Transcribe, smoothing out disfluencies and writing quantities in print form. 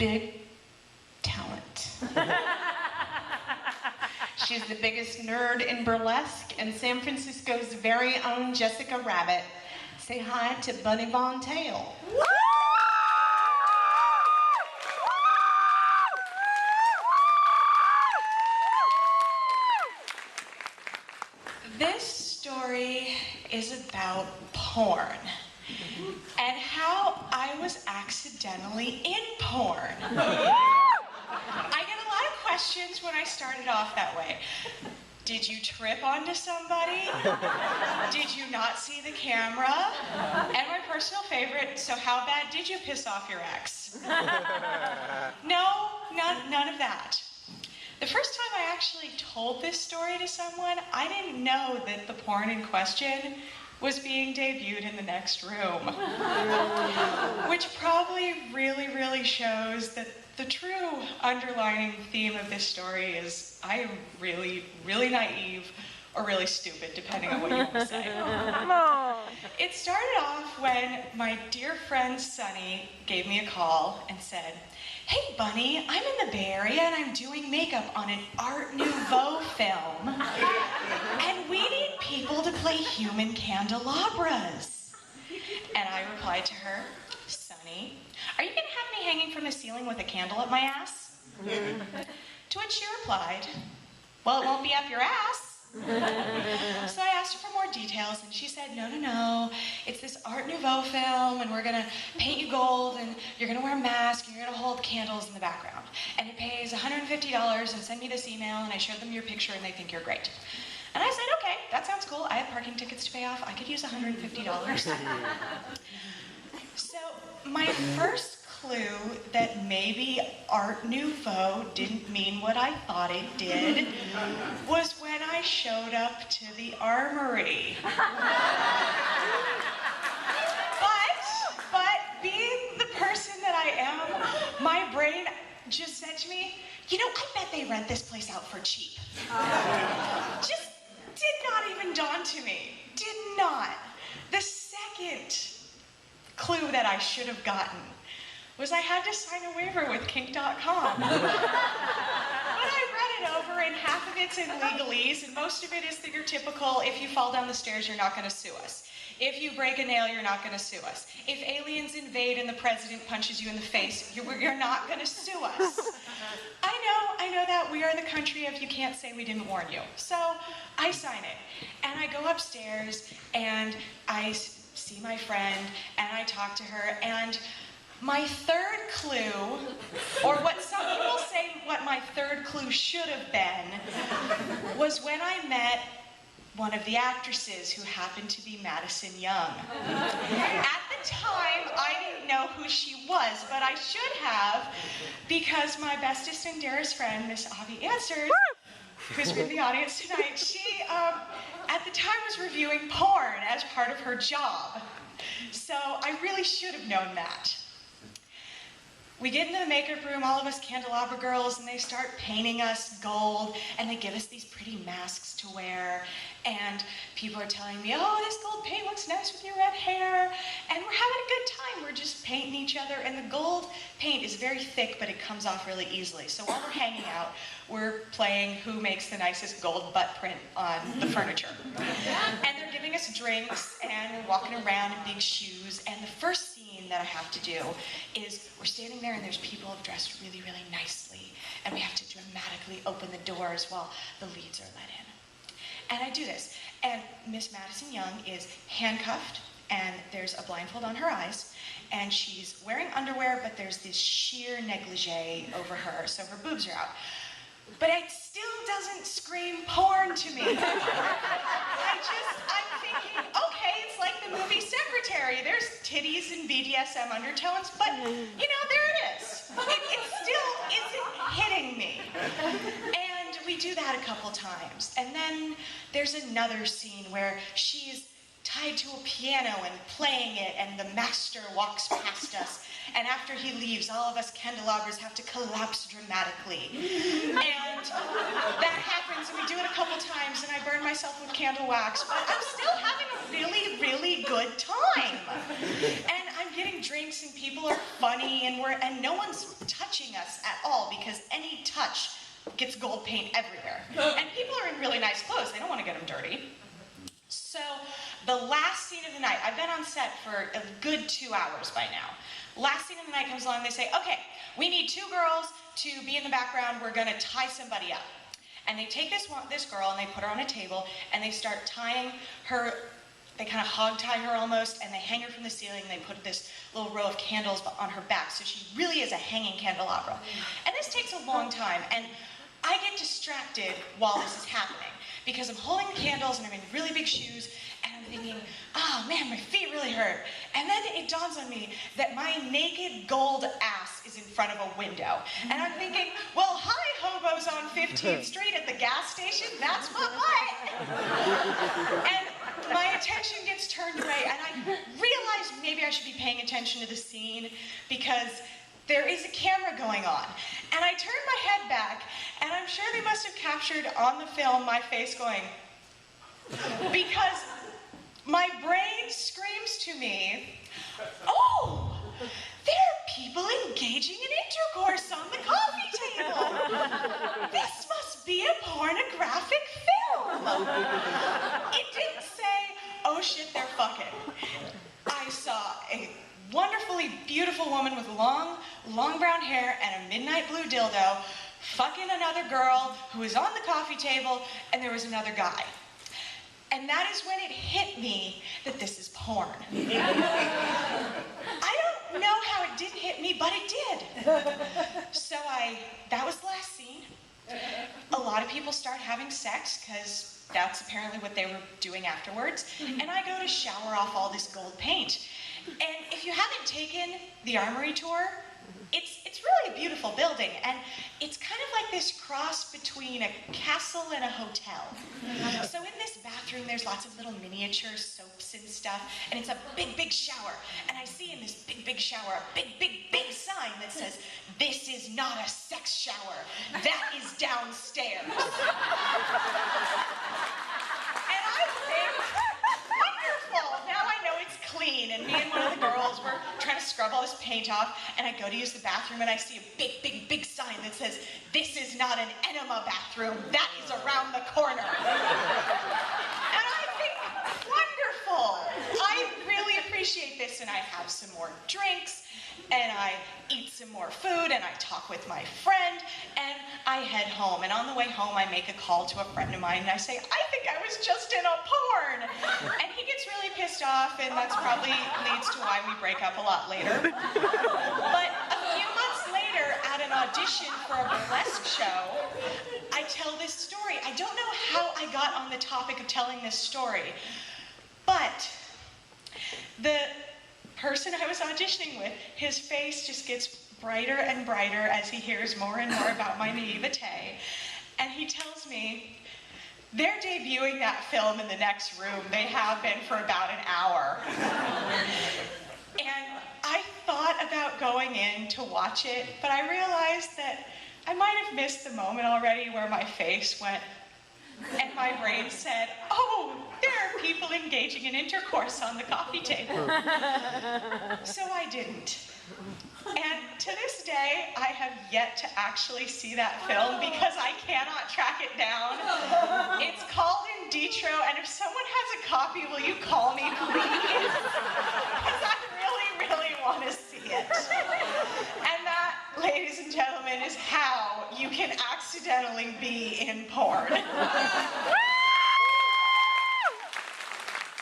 big talent. She's the biggest nerd in burlesque and San Francisco's very own Jessica Rabbit. Say hi to Bunny Von Tail. This story is about porn and how I was accidentally in porn. I get a lot of questions when I started off that way. Did you trip onto somebody? Did you not see the camera? And my personal favorite, so how bad did you piss off your ex? No, none of that. The first time I actually told this story to someone, I didn't know that the porn in question was being debuted in the next room. Which probably really shows that the true underlying theme of this story is I am really naive or really stupid, depending on what you want to say. It started off when my dear friend Sunny gave me a call and said, "Hey Bunny, I'm in the Bay Area and I'm doing makeup on an Art Nouveau film. And we need people to play human candelabras." And I replied to her, "Sunny, are you gonna have me hanging from the ceiling with a candle up my ass?" To which she replied, "Well, it won't be up your ass." So I asked her for more details and she said, no, it's this Art Nouveau film and we're gonna paint you gold and you're gonna wear a mask and you're gonna hold candles in the background. And it pays $150 and send me this email and I showed them your picture and they think you're great. And I said, okay, that sounds cool. I have parking tickets to pay off. I could use $150. So my first clue that maybe Art Nouveau didn't mean what I thought it did was when I showed up to the armory. But being the person that I am, my brain just said to me, I bet they rent this place out for cheap. Just did not even dawn to me. Did not. The second clue that I should have gotten was I had to sign a waiver with kink.com. But I read it over and half of it's in legalese and most of it is that you're typical, if you fall down the stairs, you're not gonna sue us. If you break a nail, you're not gonna sue us. If aliens invade and the president punches you in the face, you're not gonna sue us. I know that we are the country of you can't say we didn't warn you. So I sign it and I go upstairs and I see my friend and I talk to her and my third clue, or what some people say what my third clue should have been, was when I met one of the actresses who happened to be Madison Young. At the time, I didn't know who she was, but I should have, because my bestest and dearest friend, Miss Avi Answers, who's in the audience tonight, she, at the time, was reviewing porn as part of her job. So I really should have known that. We get into the makeup room, all of us candelabra girls, and they start painting us gold, and they give us these pretty masks to wear, and people are telling me, oh, this gold paint looks nice with your red hair, and we're having a good time. We're just painting each other, and the gold paint is very thick, but it comes off really easily. So while we're hanging out, we're playing who makes the nicest gold butt print on the furniture. And they're giving us drinks, and we're walking around in big shoes, and the first scene that I have to do is we're standing there and there's people dressed really nicely, and we have to dramatically open the doors while the leads are let in. And I do this, and Miss Madison Young is handcuffed, and there's a blindfold on her eyes, and she's wearing underwear, but there's this sheer negligee over her, so her boobs are out. But it still doesn't scream porn to me. I'm thinking, okay, it's like the movie Secretary. There's titties and BDSM undertones, but, there it is. It still isn't hitting me. And we do that a couple times. And then there's another scene where she's tied to a piano and playing it, and the master walks past us. And after he leaves, all of us candelabras have to collapse dramatically. And that happens, and we do it a couple times, and I burn myself with candle wax, but I'm still having a really good time. And I'm getting drinks, and people are funny, and no one's touching gets gold paint everywhere. And people are in really nice clothes. They don't want to get them dirty. So the last scene of the night, I've been on set for a good 2 hours by now. Last scene of the night comes along, they say, okay, we need 2 girls to be in the background, we're gonna tie somebody up. And they take this girl and they put her on a table and they start tying her, they kind of hog tie her almost, and they hang her from the ceiling, and they put this little row of candles on her back, so she really is a hanging candelabra. And this takes a long time, and I get distracted while this is happening, because I'm holding the candles and I'm in really big shoes, and I'm thinking, oh man, my feet really hurt. And then it dawns on me that my naked gold ass is in front of a window. And I'm thinking, well, hi, hobos on 15th Street at the gas station, that's my butt. And my attention gets turned away, and I realize maybe I should be paying attention to the scene because there is a camera going on. And I turn my head back, and I'm sure they must have captured on the film my face going, because my brain screams to me, oh, there are people engaging in intercourse on the coffee table. This must be a pornographic film. It didn't say, oh shit, they're fucking. I saw a wonderfully beautiful woman with long brown hair and a midnight blue dildo fucking another girl who was on the coffee table, and there was another guy. And that is when it hit me that this is porn. I don't know how it didn't hit me, but it did. So that was the last scene. A lot of people start having sex because that's apparently what they were doing afterwards. And I go to shower off all this gold paint. And if you haven't taken the Armory tour, it's really a beautiful building, and it's kind of like this cross between a castle and a hotel. So in this bathroom, there's lots of little miniature soaps and stuff, and it's a big shower. And I see in this big shower a big sign that says, "This is not a sex shower. That is downstairs." And I think, wonderful, now I know it's clean. And me and one of the girls were trying to scrub all this paint off, and I go to use the bathroom, and I see a big sign that says, "This is not an enema bathroom. That is around the corner." And I think, wonderful. I really appreciate this, and I have some more drinks, and I eat some more food, and I talk with my friend, and I head home. And on the way home, I make a call to a friend of mine, and I say, I think I was just in a porn. And he gets really pissed off, and that's probably leads to why we break up a lot later. But a few months later, at an audition for a burlesque show, I tell this story. I don't know how I got on the topic of telling this story, but the person I was auditioning with, his face just gets brighter and brighter as he hears more and more about my naivete. And he tells me, they're debuting that film in the next room. They have been for about an hour. And I thought about going in to watch it, but I realized that I might have missed the moment already where my face went, and my brain said, oh, there are people engaging in intercourse on the coffee table. So I didn't. And to this day, I have yet to actually see that film because I cannot track it down. It's called In Ditro, and if someone has a copy, will you call me, please? Because I really want to see it. And that, ladies and gentlemen, is how you can accidentally be in porn.